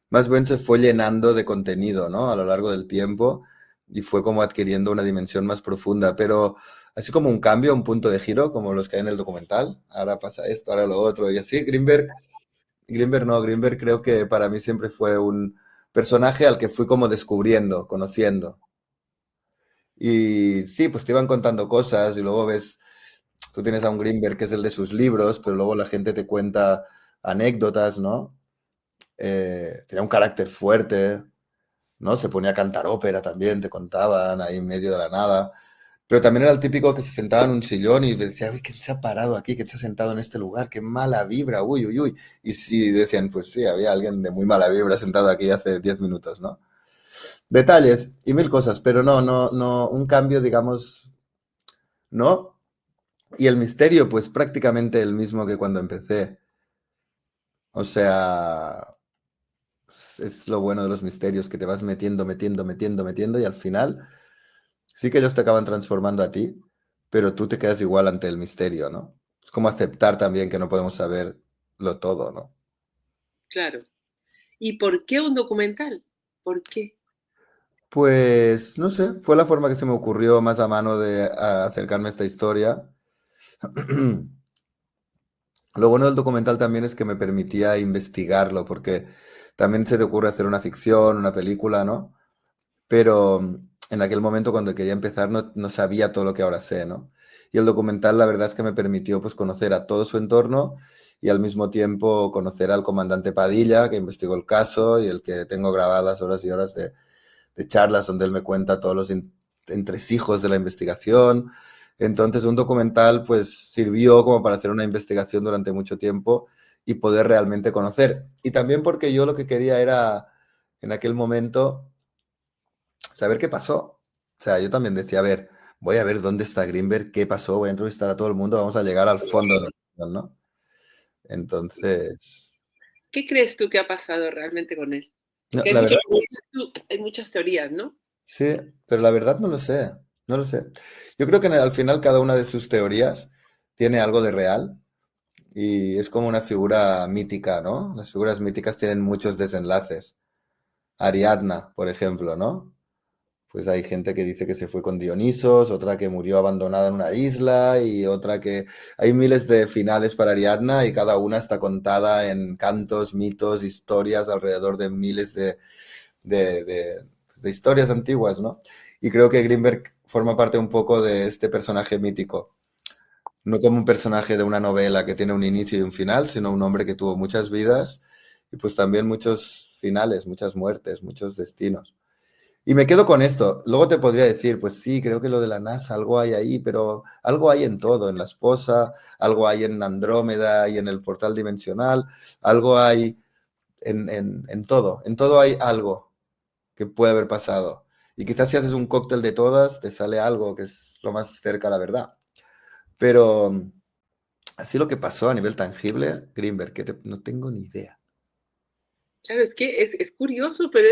Más bien se fue llenando de contenido, ¿no? A lo largo del tiempo y fue como adquiriendo una dimensión más profunda, pero así como un cambio, un punto de giro, como los que hay en el documental, ahora pasa esto, ahora lo otro, y así, Greenberg creo que para mí siempre fue un personaje al que fui como descubriendo, conociendo. Y sí, pues te iban contando cosas y luego ves, tú tienes a un Greenberg que es el de sus libros, pero luego la gente te cuenta anécdotas, ¿no? Tenía un carácter fuerte, ¿no? Se ponía a cantar ópera también, te contaban ahí en medio de la nada. Pero también era el típico que se sentaba en un sillón y decía, uy, ¿quién se ha parado aquí? ¿Quién se ha sentado en este lugar? ¡Qué mala vibra! Uy, uy, uy. Y sí, decían, pues sí, había alguien de muy mala vibra sentado aquí hace 10 minutos, ¿no? Detalles y mil cosas, pero no, un cambio, digamos, ¿no? Y el misterio, pues prácticamente el mismo que cuando empecé. O sea, es lo bueno de los misterios, que te vas metiendo y al final sí que ellos te acaban transformando a ti, pero tú te quedas igual ante el misterio, ¿no? Es como aceptar también que no podemos saberlo todo, ¿no? Claro. ¿Y por qué un documental? ¿Por qué? Pues no sé, fue la forma que se me ocurrió más a mano de acercarme a esta historia. Lo bueno del documental también es que me permitía investigarlo, porque también se te ocurre hacer una ficción, una película, ¿no? Pero en aquel momento cuando quería empezar no sabía todo lo que ahora sé, ¿no? Y el documental la verdad es que me permitió pues conocer a todo su entorno y al mismo tiempo conocer al comandante Padilla, que investigó el caso y el que tengo grabadas horas y horas de charlas donde él me cuenta todos los entresijos de la investigación. Entonces, un documental pues sirvió como para hacer una investigación durante mucho tiempo y poder realmente conocer. Y también porque yo lo que quería era, en aquel momento, saber qué pasó. O sea, yo también decía, a ver, voy a ver dónde está Greenberg, qué pasó, voy a entrevistar a todo el mundo, vamos a llegar al fondo de la cuestión, ¿no? Entonces, ¿Qué crees tú que ha pasado realmente con él? no, Que hay la muchas, verdad, hay muchas teorías, ¿no? sí, pero la verdad no lo sé, no lo sé. Yo creo que al final cada una de sus teorías tiene algo de real y es como una figura mítica, ¿no? Las figuras míticas tienen muchos desenlaces. Ariadna, por ejemplo, ¿no? Pues hay gente que dice que se fue con Dionisos, otra que murió abandonada en una isla y otra que... Hay miles de finales para Ariadna y cada una está contada en cantos, mitos, historias alrededor de miles de historias antiguas, ¿no? Y creo que Greenberg forma parte un poco de este personaje mítico. No como un personaje de una novela que tiene un inicio y un final, sino un hombre que tuvo muchas vidas y pues también muchos finales, muchas muertes, muchos destinos. Y me quedo con esto. Luego te podría decir, pues sí, creo que lo de la NASA, algo hay ahí, pero algo hay en todo, en la esposa, algo hay en Andrómeda y en el portal dimensional, algo hay en todo hay algo que puede haber pasado. Y quizás si haces un cóctel de todas, te sale algo que es lo más cerca a la verdad. Pero así lo que pasó a nivel tangible, Greenberg, no tengo ni idea. Claro, es que es curioso, pero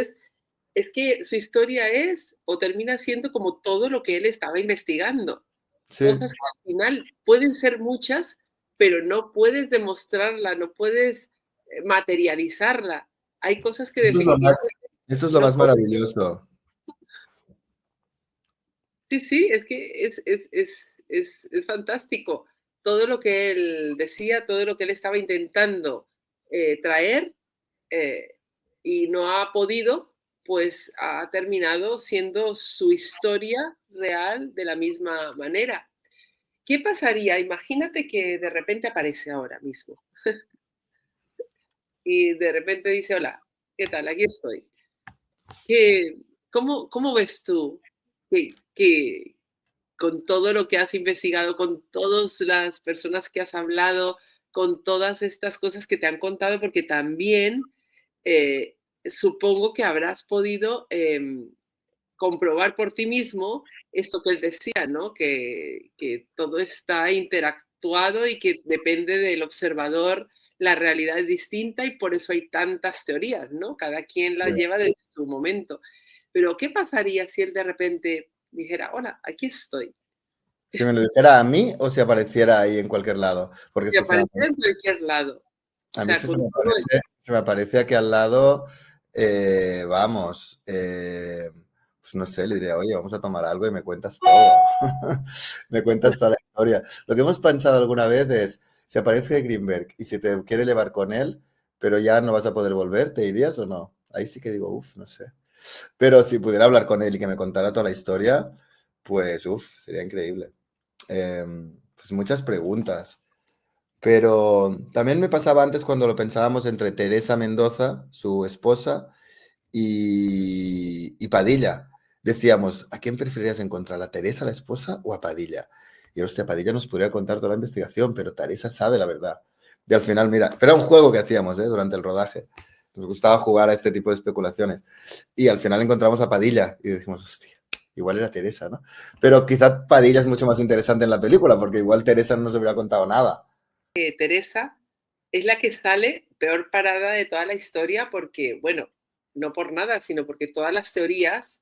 es que su historia es o termina siendo como todo lo que él estaba investigando. Sí, Cosas que al final pueden ser muchas, pero no puedes demostrarla, no puedes materializarla. Hay cosas que esto es lo más, definitivamente esto es lo no más puedes. maravilloso. Sí, sí, es que es fantástico. Todo lo que él decía, todo lo que él estaba intentando traer eh, y no ha podido, pues ha terminado siendo su historia real de la misma manera. ¿Qué pasaría? Imagínate que de repente aparece ahora mismo y de repente dice, hola, ¿qué tal? Aquí estoy. ¿Qué, cómo ves tú que con todo lo que has investigado, con todas las personas que has hablado, con todas estas cosas que te han contado, porque también supongo que habrás podido comprobar por ti mismo esto que él decía, ¿no? Que todo está interactuado y que depende del observador, la realidad es distinta y por eso hay tantas teorías, ¿no? Cada quien la lleva desde su momento. Pero, ¿qué pasaría si él de repente dijera, hola, aquí estoy? Si me lo dijera a mí o si apareciera ahí en cualquier lado. Porque Si si apareciera en cualquier lado. O a mí sea, si con todo el. se me aparece aquí al lado, vamos, pues no sé, le diría, oye, vamos a tomar algo y me cuentas todo. Me cuentas toda la historia. Lo que hemos pensado alguna vez es, si aparece Greenberg y si te quiere llevar con él, pero ya no vas a poder volver, ¿te irías o no? Ahí sí que digo, uff, no sé. Pero si pudiera hablar con él y que me contara toda la historia, pues uff, sería increíble. Pues muchas preguntas. Pero también me pasaba antes cuando lo pensábamos entre Teresa Mendoza, su esposa, y Padilla. Decíamos, ¿a quién preferirías encontrar? ¿A Teresa, la esposa, o a Padilla? Y hostia, Padilla nos podría contar toda la investigación, pero Teresa sabe la verdad. Y al final, mira, pero era un juego que hacíamos, ¿eh? Durante el rodaje. Nos gustaba jugar a este tipo de especulaciones. Y al final encontramos a Padilla y decimos, hostia, igual era Teresa, ¿no? Pero quizá Padilla es mucho más interesante en la película, porque igual Teresa no nos hubiera contado nada. Teresa es la que sale peor parada de toda la historia porque, bueno, no por nada, sino porque todas las teorías,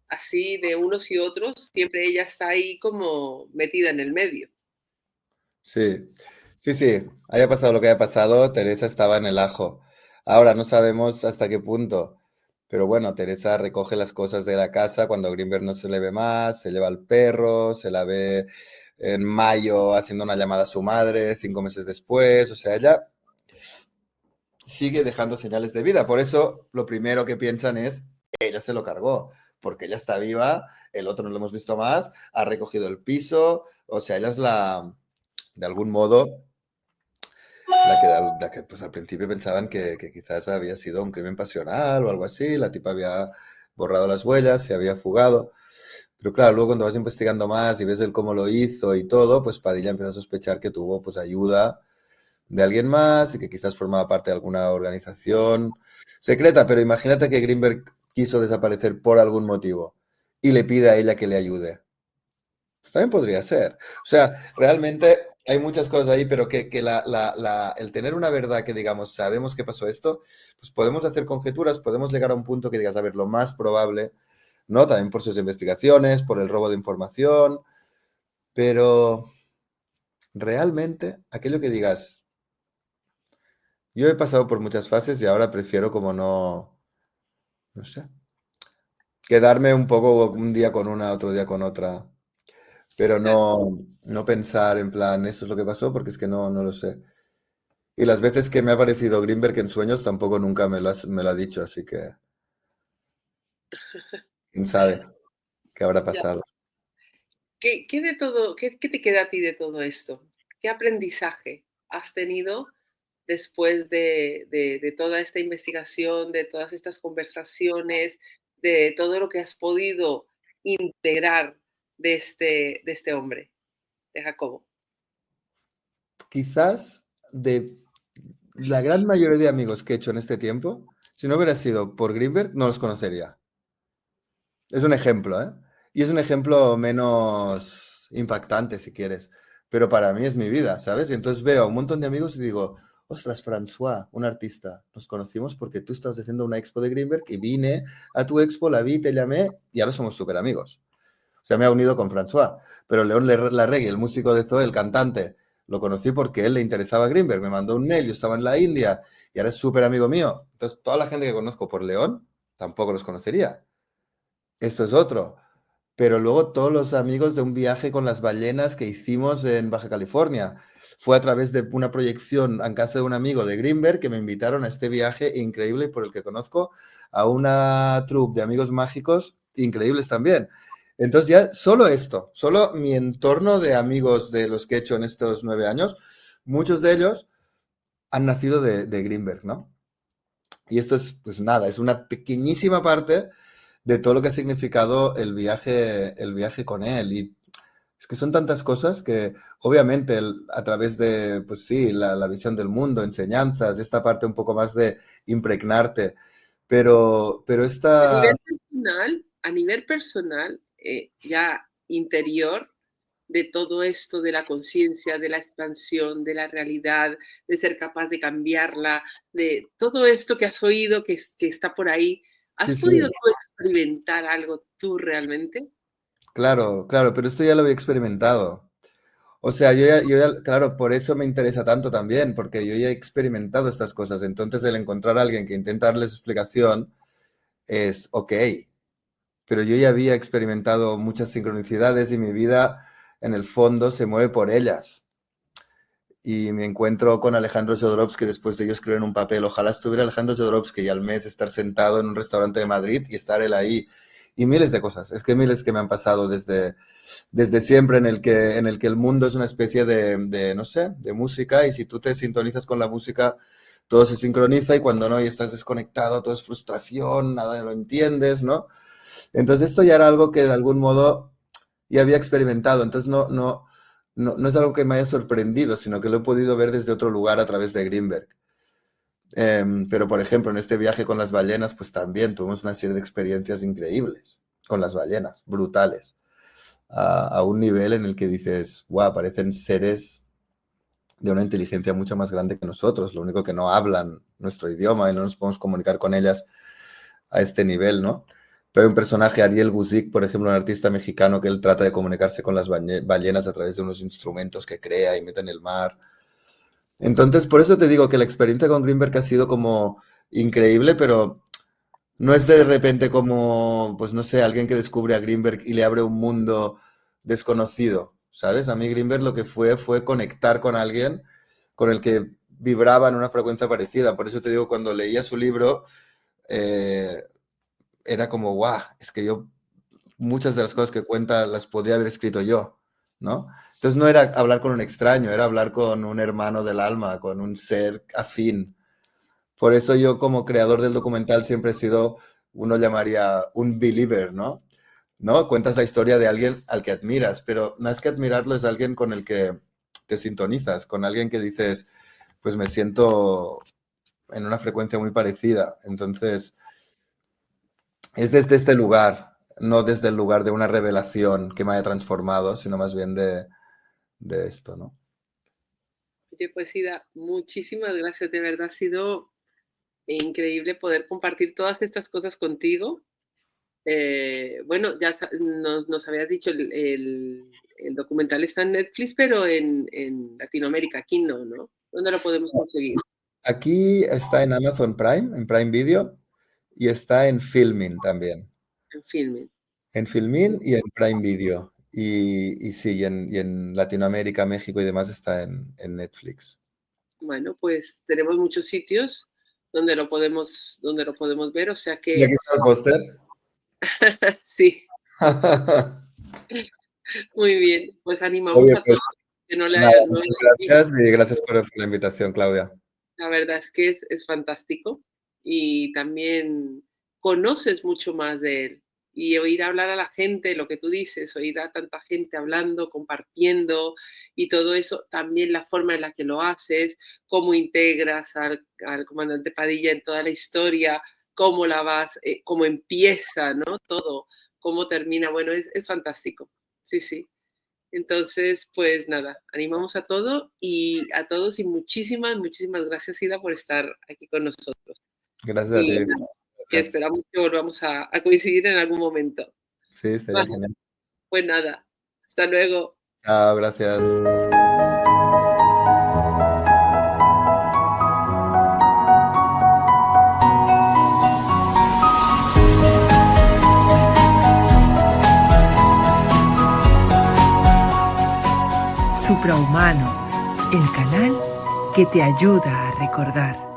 así de unos y otros, siempre ella está ahí como metida en el medio. Sí, sí, sí, haya pasado lo que haya pasado, Teresa estaba en el ajo. Ahora no sabemos hasta qué punto, pero bueno, Teresa recoge las cosas de la casa cuando Greenberg no se le ve más, se lleva al perro, se la ve en mayo haciendo una llamada a su madre, 5 meses después, o sea, ella sigue dejando señales de vida. Por eso lo primero que piensan es, ella se lo cargó, porque ella está viva, el otro no lo hemos visto más, ha recogido el piso, o sea, ella es la, de algún modo la que pues, al principio pensaban que quizás había sido un crimen pasional o algo así, la tipa había borrado las huellas, se había fugado. Pero claro, luego cuando vas investigando más y ves el cómo lo hizo y todo, pues Padilla empieza a sospechar que tuvo pues ayuda de alguien más y que quizás formaba parte de alguna organización secreta. Pero imagínate que Greenberg quiso desaparecer por algún motivo y le pide a ella que le ayude. Pues también podría ser. O sea, realmente hay muchas cosas ahí, pero que el tener una verdad que digamos, sabemos que pasó esto, pues podemos hacer conjeturas, podemos llegar a un punto que digas, a ver, lo más probable, ¿no? También por sus investigaciones, por el robo de información, pero realmente aquello que digas, yo he pasado por muchas fases y ahora prefiero como no, no sé, quedarme un poco un día con una, otro día con otra. Pero Claro. no, no pensar en plan, eso es lo que pasó, porque es que no, no lo sé. Y las veces que me ha aparecido Greenberg en sueños tampoco nunca me lo ha dicho, así que quién sabe qué habrá Ya. pasado. ¿Qué de todo, qué te queda a ti de todo esto? ¿Qué aprendizaje has tenido después de toda esta investigación, de todas estas conversaciones, de todo lo que has podido integrar de este hombre, de Jacobo? Quizás de la gran mayoría de amigos que he hecho en este tiempo, si no hubiera sido por Greenberg, no los conocería. Es un ejemplo, ¿eh? Y es un ejemplo menos impactante, si quieres. Pero para mí es mi vida, ¿sabes? Y entonces veo a un montón de amigos y digo, ostras, François, un artista, nos conocimos porque tú estabas haciendo una expo de Greenberg y vine a tu expo, la vi, te llamé y ahora somos súper amigos. O sea, me ha unido con François. Pero León Larregui, el músico de Zoe, el cantante, lo conocí porque a él le interesaba Greenberg. Me mandó un mail, yo estaba en la India y ahora es súper amigo mío. Entonces, toda la gente que conozco por León, tampoco los conocería. Esto es otro. Pero luego todos los amigos de un viaje con las ballenas que hicimos en Baja California. Fue a través de una proyección en casa de un amigo de Greenberg que me invitaron a este viaje increíble por el que conozco a una troupe de amigos mágicos increíbles también. Entonces ya solo esto, solo mi entorno de amigos de los que he hecho en estos 9 años, muchos de ellos han nacido de Greenberg, ¿no? Y esto es, pues nada, es una pequeñísima parte de todo lo que ha significado el viaje con él. Y es que son tantas cosas que, obviamente, a través de, pues sí, la visión del mundo, enseñanzas, esta parte un poco más de impregnarte, pero esta... A nivel personal, ya interior, de todo esto de la conciencia, de la expansión, de la realidad, de ser capaz de cambiarla, de todo esto que has oído que está por ahí, Sí, ¿has sí, podido tú experimentar algo tú realmente? claro, claro, pero esto ya lo había experimentado. O sea, claro, por eso me interesa tanto también, porque yo ya he experimentado estas cosas. Entonces, el encontrar a alguien que intenta darles explicación es ok, pero yo ya había experimentado muchas sincronicidades y mi vida, en el fondo, se mueve por ellas. Y me encuentro con Alejandro Jodorowsky después de yo escribir en un papel. Ojalá estuviera Alejandro Jodorowsky y al mes estar sentado en un restaurante de Madrid y estar él ahí. Y miles de cosas. Es que miles que me han pasado desde siempre en el que el mundo es una especie no sé, de música y si tú te sintonizas con la música, todo se sincroniza y cuando no y estás desconectado, todo es frustración, nada lo entiendes, ¿no? Entonces esto ya era algo que de algún modo ya había experimentado, entonces no es algo que me haya sorprendido, sino que lo he podido ver desde otro lugar a través de Greenberg. Pero, por ejemplo, en este viaje con las ballenas, pues también tuvimos una serie de experiencias increíbles con las ballenas, brutales, a un nivel en el que dices, wow, parecen seres de una inteligencia mucho más grande que nosotros, lo único que no hablan nuestro idioma y no nos podemos comunicar con ellas a este nivel, ¿no? Pero hay un personaje, Ariel Guzik, por ejemplo, un artista mexicano que él trata de comunicarse con las ballenas a través de unos instrumentos que crea y mete en el mar. Entonces, por eso te digo que la experiencia con Greenberg ha sido como increíble, pero no es de repente como, pues no sé, alguien que descubre a Greenberg y le abre un mundo desconocido, ¿sabes? A mí Greenberg lo que fue conectar con alguien con el que vibraba en una frecuencia parecida. Por eso te digo, cuando leía su libro, eh, era como, guau, es que yo muchas de las cosas que cuenta las podría haber escrito yo, ¿no? Entonces no era hablar con un extraño, era hablar con un hermano del alma, con un ser afín. Por eso yo como creador del documental siempre he sido, uno llamaría un believer, ¿no? ¿No? Cuentas la historia de alguien al que admiras, pero más que admirarlo es alguien con el que te sintonizas, con alguien que dices, pues me siento en una frecuencia muy parecida. Entonces, es desde este lugar, no desde el lugar de una revelación que me haya transformado, sino más bien de esto, ¿no? Oye, pues Ida, muchísimas gracias, de verdad ha sido increíble poder compartir todas estas cosas contigo. Bueno, ya nos habías dicho, el documental está en Netflix, pero en Latinoamérica, aquí no, ¿no? ¿Dónde lo podemos conseguir? Aquí está en Amazon Prime, en Prime Video, y está en Filmin también. En Filmin. En Filmin y en Prime Video. Y sí, y en Latinoamérica, México y demás está en Netflix. Bueno, pues tenemos muchos sitios donde lo podemos ver, o sea Y aquí que está el póster. sí, muy bien. Pues animamos Oye, a pues todos que no nada, no lo muchas hayan visto. gracias y gracias por la invitación, Claudia. La verdad es que es fantástico y también conoces mucho más de él. Y oír hablar a la gente, lo que tú dices, oír a tanta gente hablando, compartiendo y todo eso, también la forma en la que lo haces, cómo integras al comandante Padilla en toda la historia, cómo la vas, cómo empieza, ¿no? Todo, cómo termina. Bueno, es fantástico. Sí, sí. Entonces, pues nada, animamos a todos y muchísimas, muchísimas gracias, Ida, por estar aquí con nosotros. Gracias a Y ti. nada, que Gracias. esperamos que volvamos a coincidir en algún momento. Sí, sería Vale, genial. pues nada, hasta luego. Chao, gracias. Suprahumano, el canal que te ayuda a recordar.